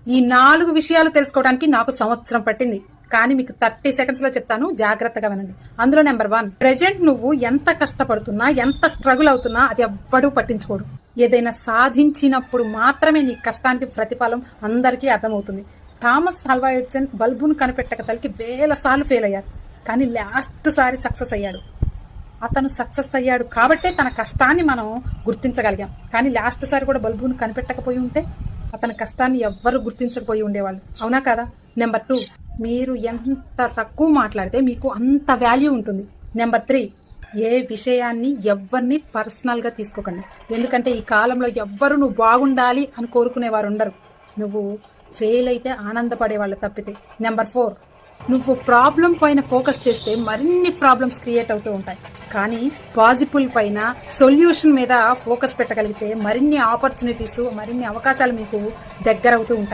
ఈ 4 విషయాలు తెలుసుకోవడానికి నాకు సంవత్సరం పట్టింది. కానీ మీకు 30 సెకండ్స్ లో చెప్తాను, జాగ్రత్తగా వినండి. అందులో నెంబర్ 1, ప్రెజెంట్ నువ్వు ఎంత కష్టపడుతున్నా, ఎంత స్ట్రగుల్ అవుతున్నా అది ఎవ్వడూ పట్టించుకోడు. ఏదైనా సాధించినప్పుడు మాత్రమే నీ కష్టానికి ప్రతిఫలం అందరికీ అర్థమవుతుంది. థామస్ ఆల్వా ఎడిసన్ బల్బును కనిపెట్టక తలకి వేల సార్లు ఫెయిల్ అయ్యాడు, కానీ లాస్ట్ సారి సక్సెస్ అయ్యాడు. అతను సక్సెస్ అయ్యాడు కాబట్టే తన కష్టాన్ని మనం గుర్తించగలిగాం. కానీ లాస్ట్ సారి కూడా బల్బును కనిపెట్టకపోయి ఉంటే అతని కష్టాన్ని ఎవ్వరు గుర్తించకపోయి ఉండేవాళ్ళు. అవునా కదా? నెంబర్ 2, మీరు ఎంత తక్కువ మాట్లాడితే మీకు అంత వాల్యూ ఉంటుంది. నెంబర్ 3, ఏ విషయాన్ని ఎవరిని పర్సనల్గా తీసుకోకండి. ఎందుకంటే ఈ కాలంలో ఎవ్వరు నువ్వు బాగుండాలి అని కోరుకునేవారు ఉండరు. నువ్వు ఫెయిల్ అయితే ఆనందపడేవాళ్ళు తప్పితే. నెంబర్ 4, నువ్వు ప్రాబ్లం పైన ఫోకస్ చేస్తే మరిన్ని ప్రాబ్లమ్స్ క్రియేట్ అవుతూ ఉంటాయి. కానీ పాజిబుల్ పైన, సొల్యూషన్ మీద ఫోకస్ పెట్టగలిగితే మరిన్ని ఆపర్చునిటీస్, మరిన్ని అవకాశాలు మీకు దగ్గర అవుతూ ఉంటాయి.